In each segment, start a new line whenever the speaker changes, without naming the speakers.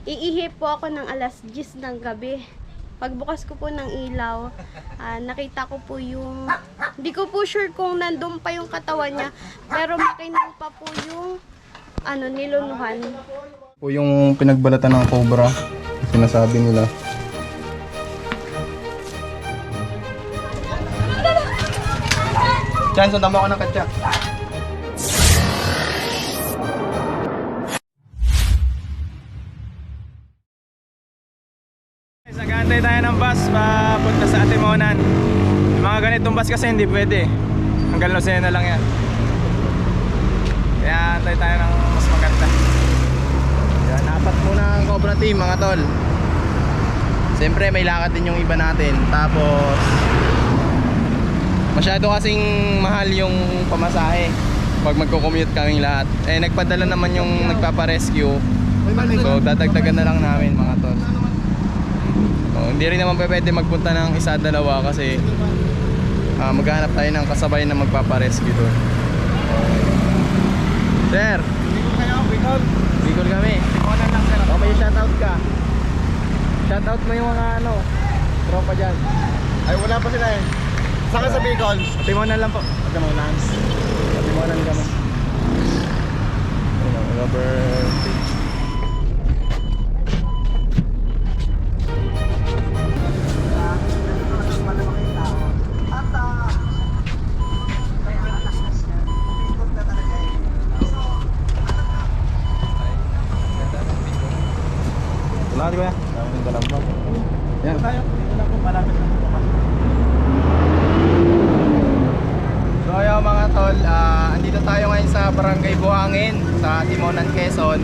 Iihi po ako ng alas 10 ng gabi. Pagbukas ko po ng ilaw, nakita ko po yung, hindi ko po sure kung nandun pa yung katawan niya, pero makinig pa po yung nilunuhan.
Po yung pinagbalatan ng cobra, sinasabi nila. Chan, sundan mo ako ng katsa.
Nag-aantay tayo ng bus papunta sa Atimonan. Mga ganitong bus kasi hindi pwede. Hanggang Lucena lang yan. Kaya antay tayo ng mas maganda.
Yan, apat muna ang Cobra team mga tol. Siyempre may lakad din yung iba natin. Tapos masyado kasing mahal yung pamasahe pag magko-commute kaming lahat. Eh nagpadala naman yung nagpapa-rescue. So dadagdagan na lang namin mga tol. Hindi rin naman pwede magpunta ng isa dalawa kasi maghanap tayo ng kasabay na magpapa-rescue doon. Sir,
Bicol.
Bicol kami.
Atimonan lang sir.
May shoutout ka. Shoutout mo yung mga tropa dyan.
Ay wala pa sila eh. Saka sa Bicol. Atimonan lang po. Atimonan.
Atimonan kami. Rubber page.
Wala di ba?
Yung dalampag. Yan.
Tayo. Wala po malapit na po.
So ayun mga tol, andito tayo ngayon sa Barangay Buhangin sa Atimonan, Quezon.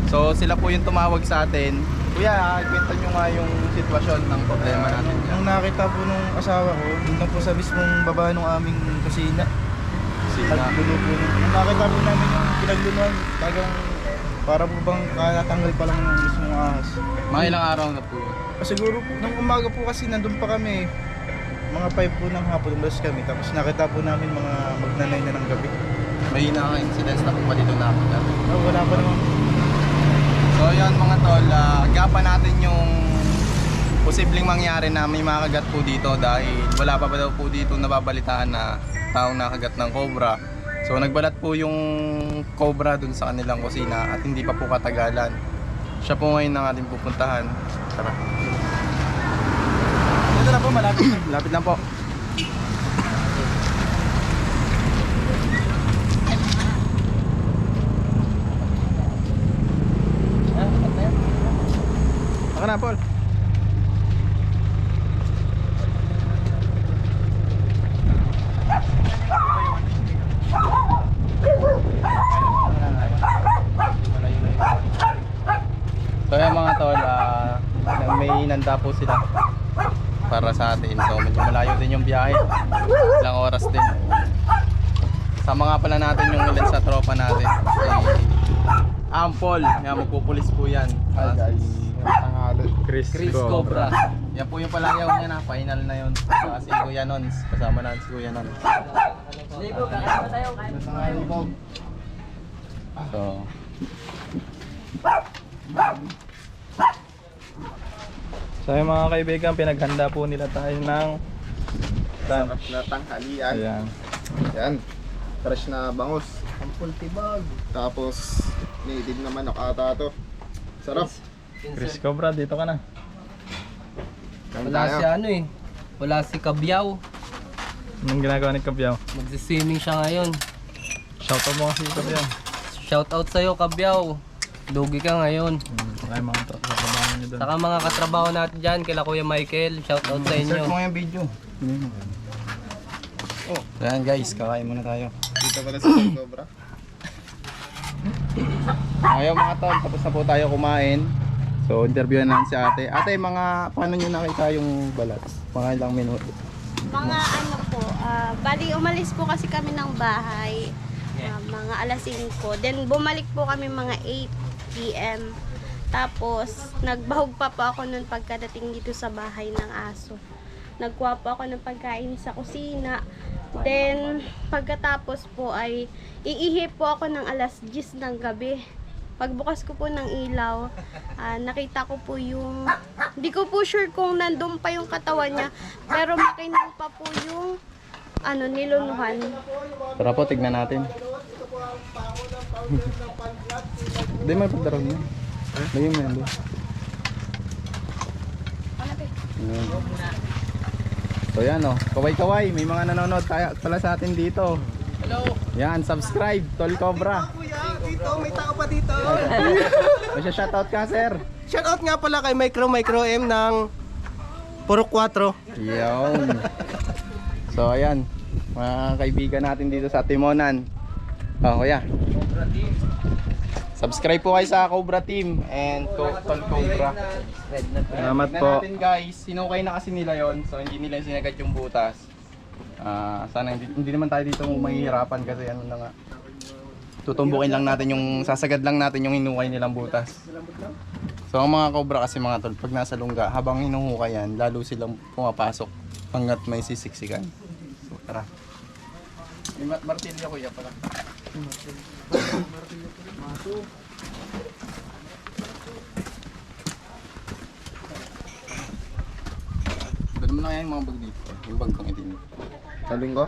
So sila po yung tumawag sa atin. Kuya, kwento nyo nga yung sitwasyon ng problema natin dyan.
Nung nakita po nung asawa ko, doon po sa mismong baba ng aming kusina. Nagpuno po. Nung nakita po namin yung pinaglunuan, tagang para po bang katanggal pa lang ng mismong ahas.
Mga ilang araw na po yun.
Siguro po, nung umaga po kasi nandun pa kami, mga 5 po ng hapon, umalis kami. Tapos nakita po namin mga magnanay na ng gabi.
May incidents na po ba dito na
Oh, wala pa naman.
So yun mga tol, agapan natin yung posibleng mangyari na may makagat po dito dahil wala pa daw po dito nababalitaan na taong nakagat ng cobra. So nagbalat po yung cobra dun sa kanilang kusina at hindi pa po katagalan. Siya po ngayon ang ating pupuntahan. Tara.
Dito na po malapit.
Lapit lang po. Ako na, Paul. So yung mga tol, may inanda po sila para sa atin. So medyo malayo din yung biyahe. Ilang oras din. Sama nga pala natin yung ilan sa tropa natin. Ampol, nga magpupulis po yan. Chris Cobra. Yan po yung palayaw niya na, final na yun. Saka si Kuya Nons, kasama na si Kuya Nons. So
yung mga kaibigan, pinaghanda po nila tayo ng
Sarap na tanghalian.
ayan.
Yan. Fresh na bangus. Ang pultibag. Tapos, native na manok ata to. Sarap.
Chris Cobra, dito ka na.
Wala si wala si Kabyaw.
Anong ginagawa ni Kabyaw?
Magsi-swimming siya ngayon.
Shoutout mo kasi Kabyaw.
Shoutout sa'yo Kabyaw. Lugi ka ngayon.
Wala yung mga trabaho niyo doon.
Saka mga katrabaho natin dyan, kila Kuya Michael, shoutout sa inyo.
search mo yung video. Oh, ayan guys, kakain muna tayo.
Dito pala sa Cobra.
Ngayon mga tol, tapos na po tayo kumain. So interviewin natin si ate. Ate, mga paano nyo nakita yung balat? Mga ilang minuto.
Mga bali umalis po kasi kami ng bahay, mga alas 5. Then bumalik po kami mga 8 PM. Tapos nagbahog pa po ako nun pagkadating dito sa bahay ng aso. Nagkuha po ako ng pagkain sa kusina. Then pagkatapos po ay iihi po ako ng alas 10 ng gabi. pagbukas ko po ng ilaw, nakita ko po yung, hindi ko po sure kung nandun pa yung katawan niya, pero makinig pa po yung, niluluhan.
Tara po, tignan natin. Hindi, may pagdaraw niya. Lagyan mo yan doon. Ayan. So yan o, kaway-kaway, may mga nanonood pala sa atin dito. Hello! Yan, subscribe, Tol Cobra.
Kuya, dito, may tao pa dito.
May siya shoutout ka, sir.
Shoutout nga pala kay Micro M ng Puro 4.
Yun. So ayan, mga kaibigan natin dito sa Timonan. Oh, kuya. Subscribe po kayo sa Cobra Team and Tol Cobra.
Salamat
Tignan
po.
natin guys, sinukay na kasi nila yon, so hindi nila sinagat yung butas. Sana hindi naman tayo dito mahihirapan kasi ano na nga. Tutumbukin lang natin yung, sasagad lang natin yung hinukay nilang butas. So ang mga cobra kasi mga tol, pag nasa lungga, habang hinuhukay yan, lalo silang pumapasok hanggat may sisiksikan. So tara. May martilyo kuya pala. Dali mo na kaya yung mga bag dito. Yung bag kong itin.
Saling ko?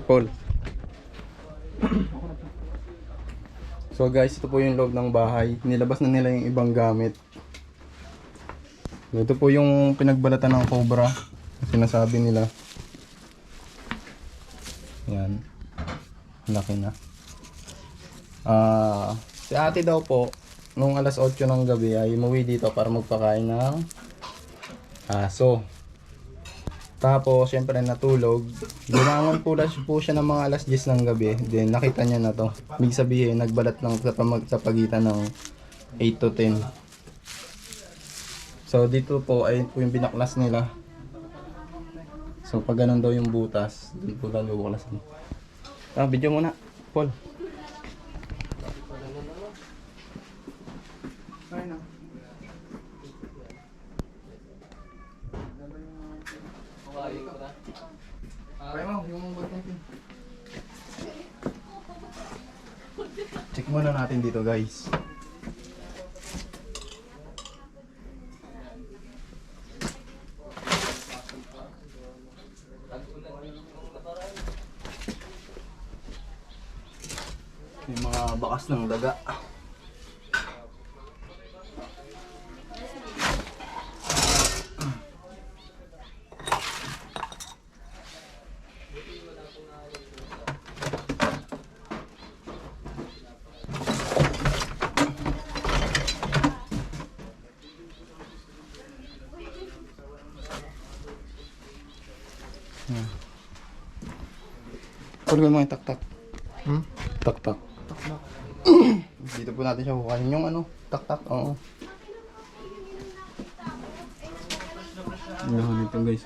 Paul. So guys, ito po yung loob ng bahay. Nilabas na nila yung ibang gamit. Ito po yung pinagbalatan ng cobra. Sinasabi nila. Yan. Laki na. Si ate daw po, nung alas 8 ng gabi ay umuwi dito para magpakain ng aso. Tapos, syempre natulog. Lumangon po siya ng mga alas 10 ng gabi. Then, nakita niya na to. Ibig sabihin, nagbalat lang sa pagitan ng 8 to 10. So, dito po ay po yung binaklas nila. So, pag ganun daw yung butas, dito lalo buklasan. Video muna, Paul. Check muna natin dito guys. May mga bakas ng daga. Pagod mo yung tak-tak. Tak-tak. Dito po natin siya kukain yung ano, tak-tak. Oo. Yan dito guys.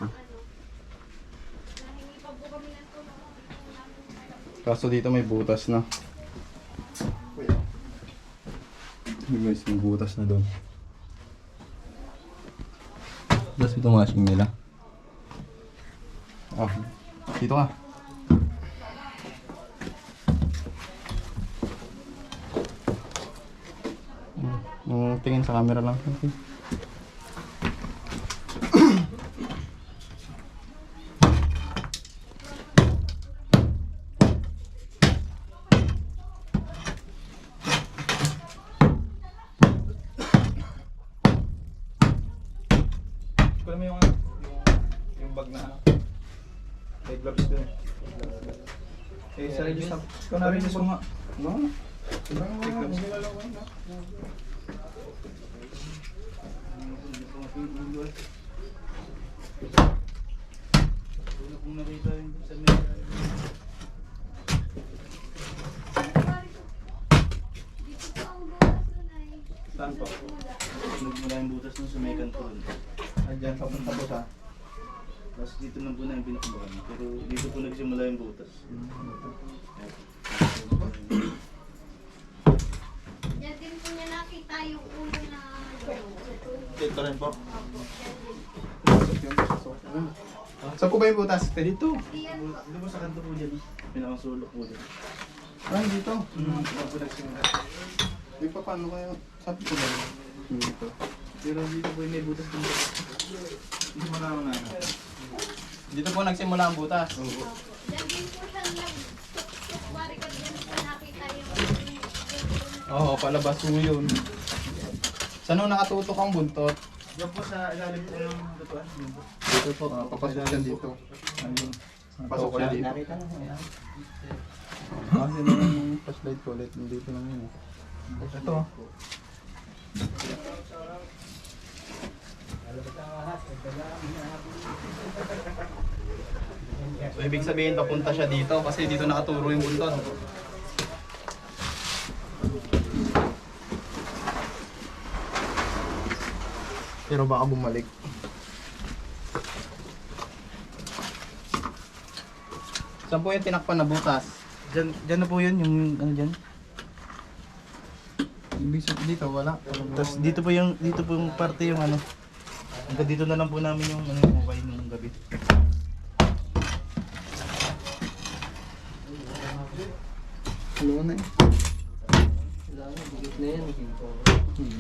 Kaso dito may butas na. Hey guys, may butas na doon. Tapos ito mashing nila. Dito ka. Tingin sa camera lang. Okay. Kunin mo yung bag na ano. May gloves doon. Sa register. Ikaw na rin gusto nga. No? May gloves. Saan po? Nagmula yung butas ng sumekan po. Diyan, papunta po sa. Tapos dito na po na yung pinakabahan. Pero dito po nagsimula yung butas.
Diyan din po niya nakita yung ulo na
Dito rin po.
Saan po ba yung butas?
Dito. Dito po sa kanto po dyan. Pinakasulok po dyan.
Dito.
Dito po nagsimula.
Di pa paano kaya? Sabi ko ba? Dito.
Pero dito po yung may butas dito. Hindi mo na.
Dito po nagsimula ang butas.
Diyan din po siya nag-tukwari ka din po nakita yung
Oo, palabas po yun. Saan nung nakatutok ang buntot?
Yan po sa ilalim po ng lutuan.
Dito po. Papasok siya dito. Ayun. Pasok siya dito. Kasi nung flashlight ko ulit, dito lang yun. Ito. So ibig sabihin papunta siya dito kasi dito nakaturo yung buntot. Pero baka bumalik. Saan po yung tinakpan na butas?
Diyan na po yun, yung ano dyan.
Ibig sabihin dito wala.
Tapos dito po yung parte yung ano. Hanggang dito na lang po namin yung ano yung okay nung gabi.
Ano na eh?
Bigit na yan.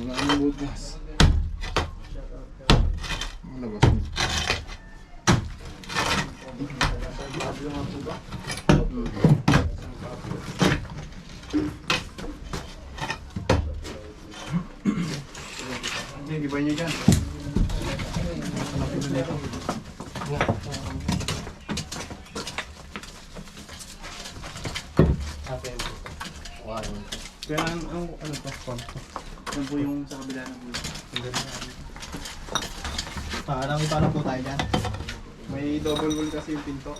Wala nang butas. Malabas mo. Hindi, iba nyo dyan. Hanapin na dito. Kaya ano to?
Yan po yung sa kabila ng bulo.
Paano po tayo dyan? May double wall kasi yung pinto.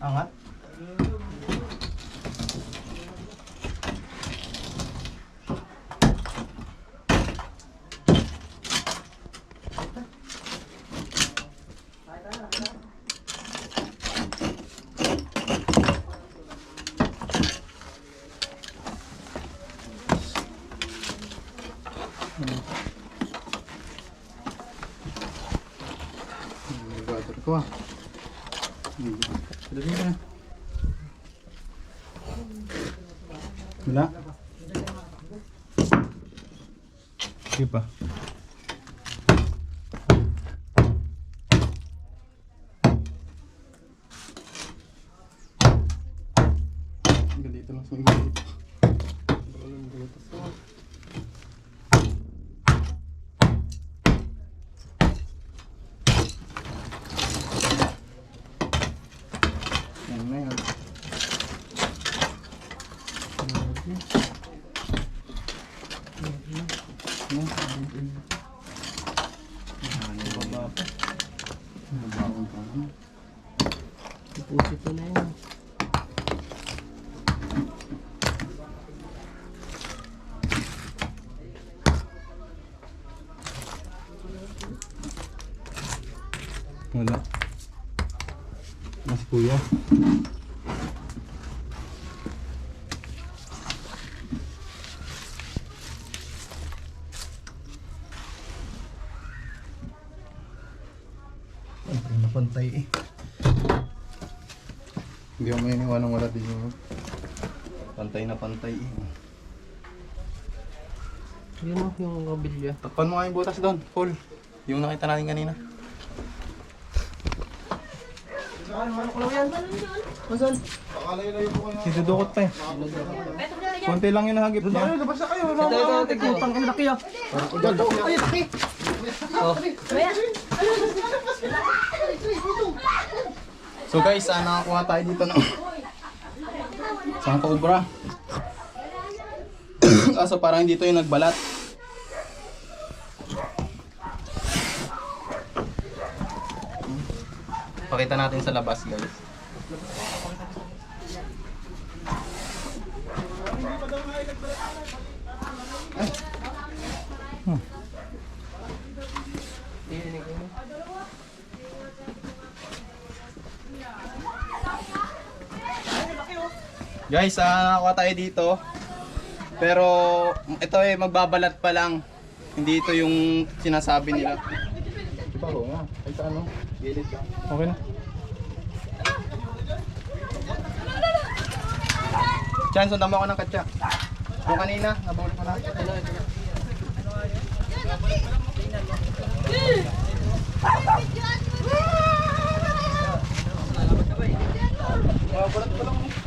Angat?
Water ko ah. Dali na. Wala. Sige pa. Dito lang sa gilid. Yan na yan.
Pusito na yan.
Wala. Mas kuya. Ay, napantay eh. Hindi ako may iniwan ng wala din yun. Pantay na pantay eh.
Yun o, yung kabilya.
Takpan mo nga yung butas doon, full. Yung nakita natin kanina. Sidudukot pa eh. Konti lang yung nahagip niya.
Labas na kayo!
Ito, tignan.
Putang ina laki ah!
Oh.
So guys, nakakuha tayo dito ng isang cobra. Kaso parang dito yung nagbalat. Pakita natin sa labas guys. Guys, nakakuha tayo dito. Pero ito magbabalat pa lang. Hindi ito yung sinasabi nila. Diba ko nga? Ay sa ano? Gilid ka.
Okay na.
Chan, sundan mo ako ng katsa. Yung kanina, nabawal ko na.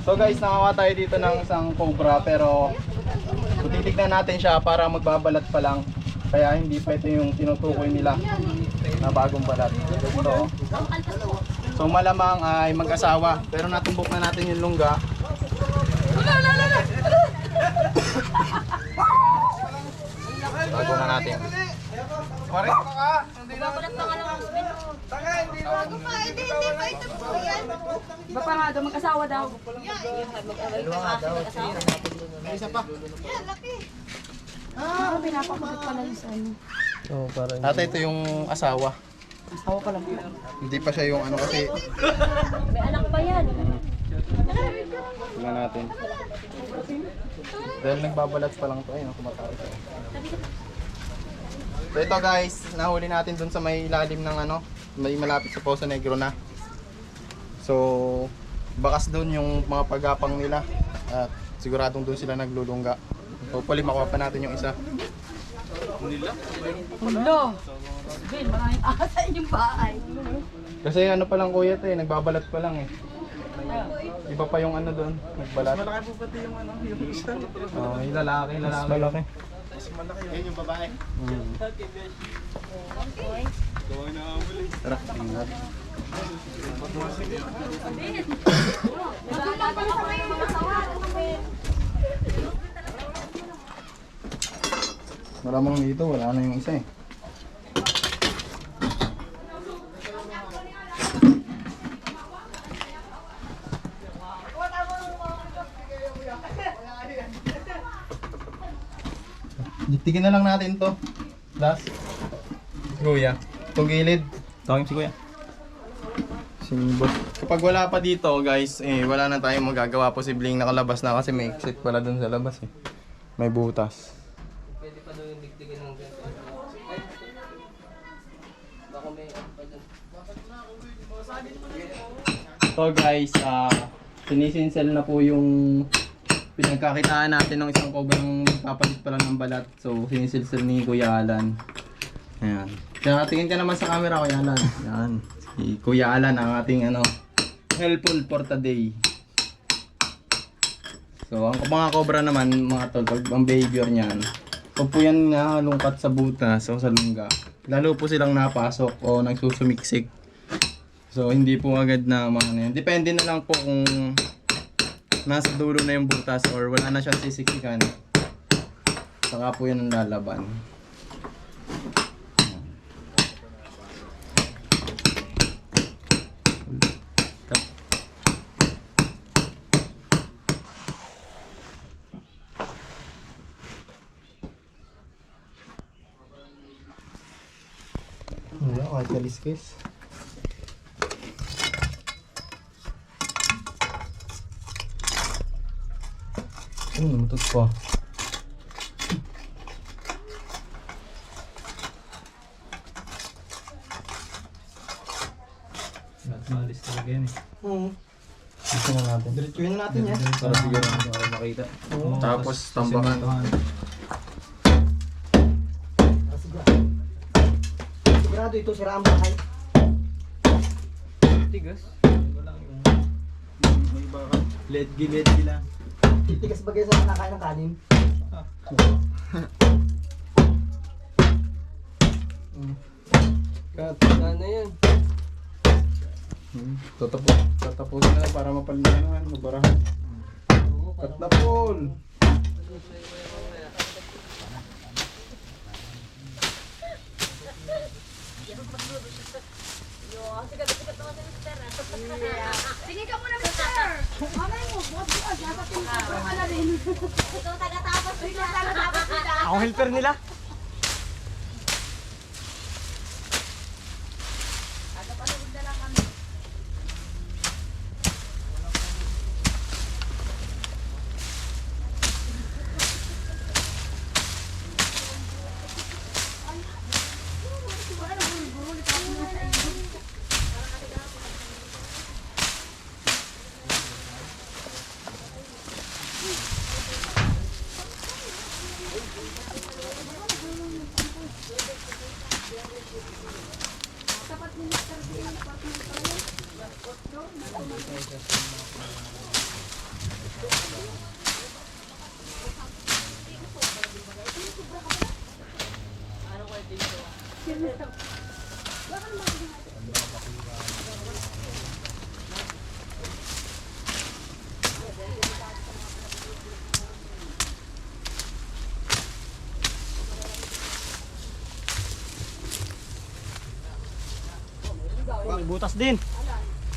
So guys, nakakuha tayo dito ng isang cobra pero titignan natin siya para magbabalat pa lang. Kaya hindi pa ito yung tinutukoy nila na bagong balat. So malamang ay mag-asawa pero natumbok na natin yung lungga. Bago na natin. Pare, ka. Hindi na.
Iba pa nga daw, mag-asawa daw. Pinapakulit pala yung sa ano.
Oo, parang
Ate, ito yung asawa.
Asawa ka lang.
Hindi pa siya yung ano kasi.
May anak pa yan.
Tingnan natin. Dahil nagbabalat pa lang ito. Ayun, kumakain siya. So ito guys, nahuli natin dun sa may ilalim ng ano, may malapit sa Poso Negro na. So, bakas dun yung mga pagapang nila. At siguradong dun sila naglulungga. Hopefully makuha pa natin yung isa.
Hulo! Ben, maraming asa yung bahay.
Kasi ano pa lang kuya ito nagbabalat pa lang eh. Iba pa yung ano doon, nagbalat. Malaki po pati yung ano, yung isa. Oh, yung lalaki.
Malaki.
Yan yung babae. Tara, tingnan. Malamang dito, wala na yung isa eh. Diktikin na lang natin to. Last. Kuya. Itong gilid.
Tawagin si kuya.
Si boss. Kapag wala pa dito guys, wala na tayong magagawa. Posibleng nakalabas na kasi may exit pala dun sa labas eh. May butas.
Pwede pa daw yung digdigin ng ganito. Baka may ano pa dyan.
So guys, sinisinsel na po yung pinagkakitaan natin ng isang cobra ng papalit pa lang ng balat. So sinisilsel ni Kuya Alan. Ayan. Kaya tingin ka naman sa camera Kuya Alan. Ayan. Si Kuya Alan ang ating helpful for today. So ang mga cobra naman mga tol, pag ang behavior niyan, pag po yan nalungkat sa butas o sa lungga, lalo po silang napasok o nagsusumiksik. So hindi po agad na yan. Depende na lang po kung nasa dulo na yung butas or wala na siyang sisiksikan. Saka po yan ang lalaban. Wala, kahit kaliskis. Matut pa.
Malis talaga yan eh.
Dito na natin. Diretsuhin na natin yan.
Para siguro para makita.
Tapos tambakan.
sigurado ito sira ang bahay.
Tigas.
Let gila.
Titigas bagay sa nakakain ng kanin.
Ano yan?
Tatapusin na lang para mapalinahan, mabarahan. Cut na Paul!
Sige ka muna, mister! Mamay mo, bukas bukas, nasa tinapos ka na rin. Ikaw taga-tapos nila. Taga-tapos nila.
Ako helper nila.
Taga-panood na lang kami.
May butas din.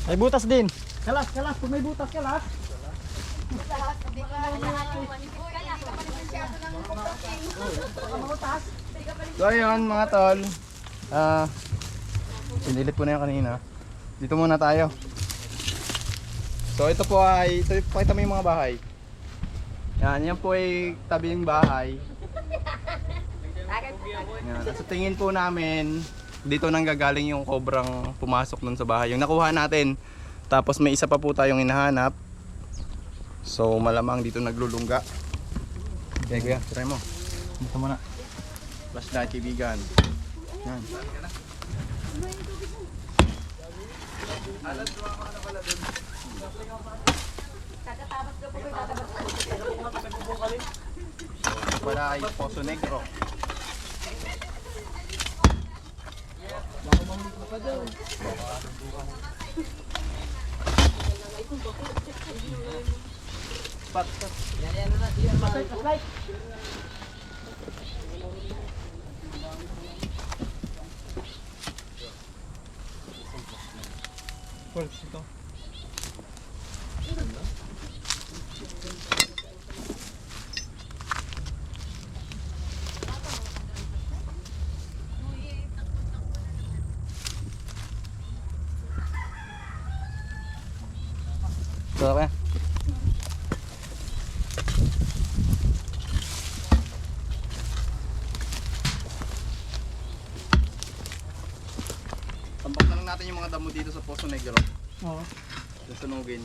May butas din. Kalas, kalas. Kung may butas, kalas.
So ayun mga tol, pinilit ko na yan kanina. Dito muna tayo. So ito po pakita mo yung mga bahay. Yan po ay tabi ng bahay. Yan, at sa tingin po namin, dito nang gagaling yung kobrang pumasok nun sa bahay. Yung nakuha natin, tapos may isa pa po tayong hinahanap. So malamang dito naglulungga. Okay kuya, try mo.
Dito muna.
Flashlight kaibigan. Yan. Para ay Poso Negro. So, okay. Tambak na lang natin yung mga damo dito sa Poso Negro.
Oo.
Susunugin.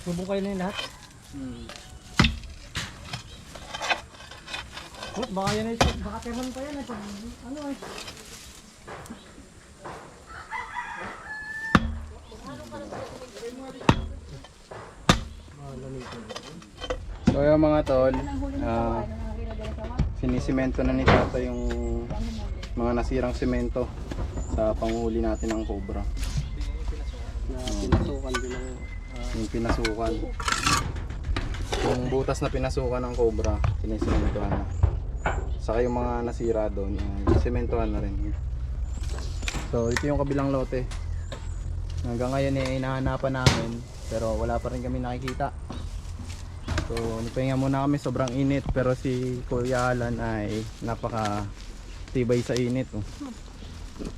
Bubukay na yung lahat. Oh, baka yan ay, baka teman pa yan ay. Ano ay?
So yung mga tol, sinisimento na ni Tata yung mga nasirang semento sa panghuli natin ng cobra.
Pinasukan din ng
Yung pinasukan. Yung butas na pinasukan ng cobra, sinisimentohan na. Saka yung mga nasira doon, simentohan na rin. So ito yung kabilang lote. Hanggang ngayon hinahanapan namin, pero wala pa rin kami nakikita. So nagpahinga muna kami, sobrang init, pero si Kuya Alan ay napaka tibay sa init. Oh.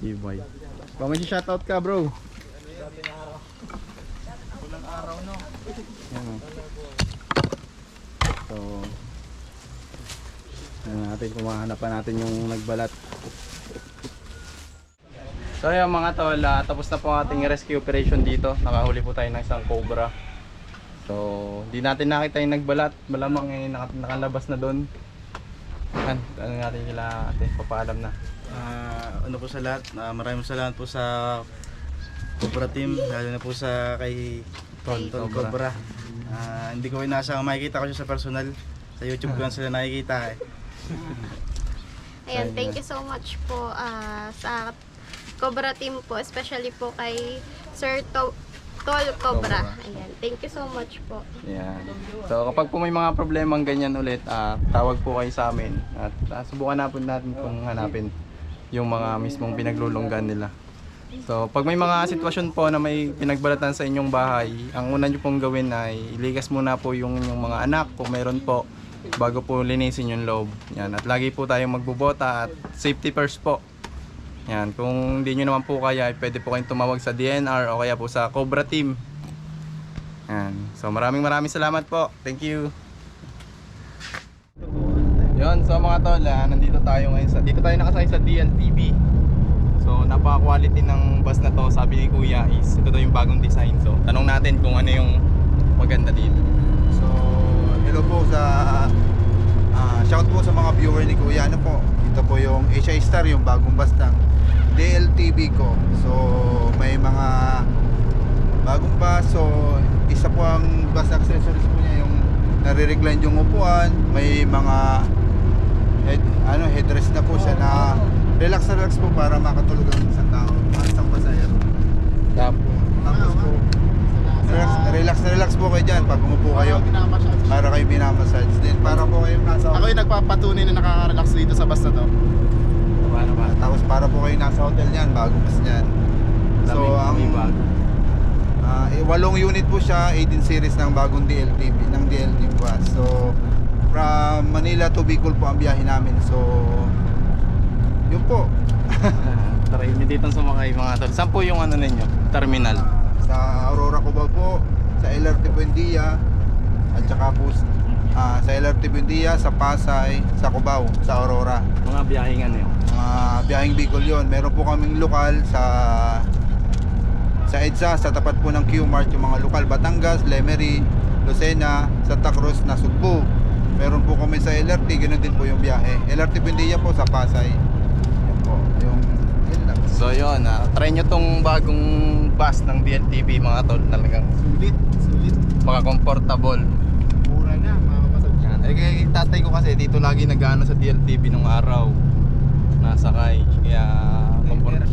Tibay. Kung may shoutout ka bro. Walang araw no. Yan, oh. So natin kumahanap pa natin yung nagbalat. So yun mga tol, tapos na po ang ating rescue operation dito. Nakahuli po tayo ng isang cobra. So di natin nakita yung nagbalat. Malamang nakalabas na doon. Ano natin sila ate, papaalam na.
Ano po sa lahat, maraming salamat po sa Cobra team, lalo na po sa kay Tonton Cobra. Hindi ko inasang makikita ko siya sa personal. Sa YouTube ko lang sila nakikita eh.
Ayan, thank you so much po sa Cobra team po, especially po kay Sir Tol Cobra. Ayan, thank you so much po.
Yan. So kapag po may mga problemang ganyan ulit, tawag po kayo sa amin at subukan natin kung hanapin yung mga mismong pinaglulunggan nila. So pag may mga sitwasyon po na may pinagbalatan sa inyong bahay, ang una nyo pong gawin ay iligas muna po yung mga anak kung meron po bago po linisin yung loob. Yan. At lagi po tayong magbubota at safety first po. Yan, kung hindi nyo naman po kaya, pwede po kayong tumawag sa DNR o kaya po sa Cobra Team. Yan. So maraming salamat po. Thank you. Yon, so mga tol, nandito tayo ngayon dito tayo nakasakay sa DLTV. So napaka-quality ng bus na to, sabi ni Kuya is ito daw yung bagong design. So tanong natin kung ano yung maganda dito.
So, hello po shout po sa mga viewer ni Kuya. Ano po? Ito po yung Asia Star, yung bagong bus ng DLTV ko. So, may mga bagong bus. So, isa po ang bus accessories po niya, yung nare-recline yung upuan. May mga headrest na po siya na relax po para makatulog ang isang tao, isang pasahero. Tapos po, relax po kayo dyan pag umupo kayo. Para kayo minamassage. Then para po kayo nasa...
Ako yung nagpapatunay na nakaka-relax dito sa bus na to.
Tapos para po kayo nasa hotel niyan, bago bus niyan. So, ang 8 unit po siya, 18 series ng bagong DLTV, ng DLTV bus. So, from Manila to Bicol po ang biyahe namin. So, yun po.
Try nyo dito sumakay mga tol. Saan po yung ano ninyo? Terminal?
Sa Aurora Cubao po, sa LRT Buendia, at saka po sa LRT Buendia, sa Pasay, sa Cubao, sa Aurora.
Mga biyaheng ano yun?
Mga biyaheng Bicol yun. Meron po kaming lokal sa EDSA, sa tapat po ng Q-Mart, yung mga lokal, Batangas, Lemery, Lucena, Santa Cruz, Nasugbu. Meron po kami sa LRT, ganoon din po yung biyahe. LRT Buendia po sa Pasay. Yan po, yun lang.
So yun, try nyo tong bagong bus ng DLTV mga tol. Talagang
Sulit.
baka comfortable.
Mura na, makakapasag.
Yan. Kay tatay ko kasi dito lagi nag-ano sa DLTV nung araw. Nasakay. Kaya comfortable.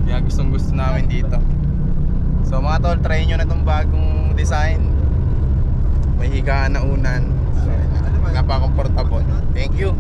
Kaya gustong gusto namin dito. So mga tol, try nyo na tong bagong design. May higaan na unan. So, napaka-comfortable. Thank you.